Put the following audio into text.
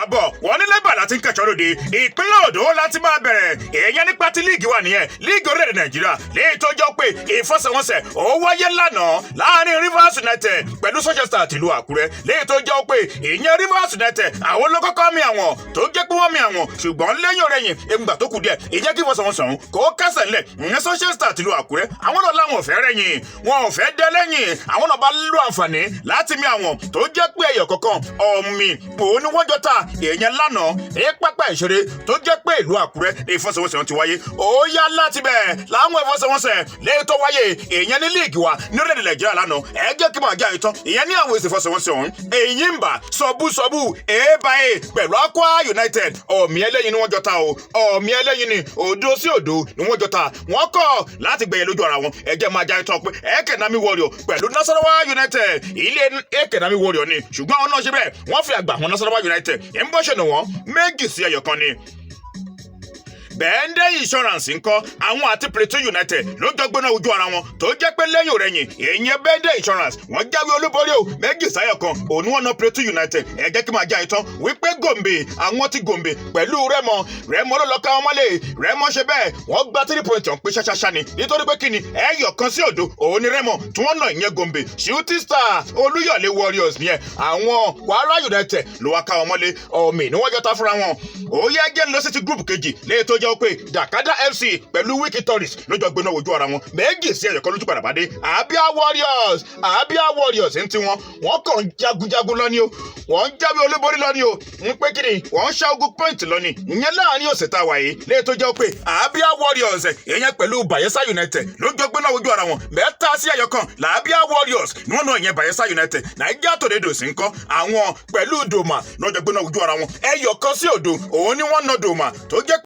máa bọ̀ wọ́n ní lẹ́bàá láti ń kẹ̀ṣọ́ lóde ìpínlẹ̀ Ondo láti máa bẹ̀rẹ̀ èèyàn nípa ti líìgì wà nìyẹn líìgì orílẹ̀-èdè Nàìjíríà léyìí tó jọ pé ìfọsẹ̀wọnsẹ̀ ó wáyé lánàá láàrin Rivers United pẹ̀lú Manchester tìlú Àkúrẹ́ léyìí tó jọ pé ìyẹn Rivers United àwọn ló kọ́kọ́ mi àwọn tó jẹ́ pé wọ́n mi àwọn ṣùgbọ́n lẹ́yìn ọ̀rẹ́yìn ìgbà tó kù díẹ̀ ìjẹ́ kí ìfọsẹ̀wọnsẹ̀ ọ̀hún kó kásẹ̀ ńlẹ̀ ìyẹn Manchester tìlú Àkúrẹ́ àwọn náà láwọn ò fẹ́ rẹ̀yìn wọn ò fẹ́ dẹ́ lẹ́yìn àwọn náà bá lo àǹfààní láti mi àwọn tó jẹ́ pé ẹ̀yọ̀ kọ̀ọ̀kan ọ̀mì òun ni wọ́n jọ ta èèyàn lánàá ní pápá ìṣeré tó jẹ́ pé ìlú Àkúrẹ́ ìfọsẹ̀wọnsẹ̀ wọn ti wáyé ó yá láti bẹ̀ láwọn ìfọsẹ̀wọnsẹ̀ lẹ́yìn tó wáyé èèyàn ní líìgì wa ní orílẹ̀-èdè Nàìjíríà lánàá ẹ jẹ́ kí màá já ìtàn ìyẹn ní àwọn ìfọsẹ̀wọnsẹ̀ ọ̀hún èyí ń bà sọ̀bùsọ̀bù èébáyé pẹ̀lú Akwa United ọ̀mì ẹlẹ́yin ni wọ́n jọ ta o ọ̀mì ẹlẹ́yin ni òdo sí òdo ni wọ́n jọ ta wọ́n kọ̀ láti gbẹ̀yẹ lójú ara wọn ẹ jẹ́ máa já ìtàn pé Ekenami Warrior pẹ̀lú Nasarawa United ilé Ekenami Warrior ni ṣùgbọ́n àwọn náà ṣe bẹ́ẹ̀ wọ́n fi àgbà wọn Nasarawa United ń bọ́ ṣẹ̀nà wọn 2-1 ni. Bẹ́ẹ̀ndé insurance ńkọ́ àwọn àti Plateau United ló jọ gbóná ojú ara wọn tó jẹ́ pé lẹ́yìn òrẹ́yìn èèyàn Bẹ́ẹ̀ndé insurance wọ́n jáwé olúborí o 2-1 òun wọn náà Plateau United ẹ jẹ́ kí máa já ìtàn wípé Gombe àwọn ti Gombe pẹ̀lú Rẹ́mọ ló lọ ká wọn mọ́lẹ̀ Rẹ́mọ ṣe bẹ́ẹ̀ wọ́n gba 3 points ọ̀hún pé ṣáṣáṣá ni nítorí pé kíni ẹ̀yọ̀ kan sí òdo òun ni Rẹ́mọ tí wọ́n nà ìyẹn Gombe Shooting Stars Olúyọ̀lé Warriors nìyẹn àwọn Kwara United ló wá ká wọn mọ́lẹ̀ ọ̀mì ni wọ́n jọ ta fúnra wọn ó yẹ jẹ́ lọ sí ti group kejì lẹ́yìn tó jẹ́ pé Dakada FC pẹ̀lú Wiki Tourist lọ́jọ́ gbéná ojú ara wọn 2-1 lójú padà bàdé Abia Warriors ń tiwọn wọ́n kàn jagunjagun lọ ni o wọ́n jáwé olúborí lọ ni o ń pé kíni wọ́n ṣá ogún point lọ ni ìyẹn láàrin ọ̀sẹ̀ tá a wà yìí lẹ́yìn tó jẹ́ pé Abia Warriors èèyàn pẹ̀lú Bayelsa United lọ́jọ́ gbéná ojú ara wọn 3-1 làbíà Warriors ni wọ́n náà ìyẹn Bayelsa United Niger Tornadoes ń kọ́ àwọn pẹ̀lú Doma lọ́jọ́ gbéná ojú ara wọn 1-0 òun ni wọ́n ná Doma tó jẹ́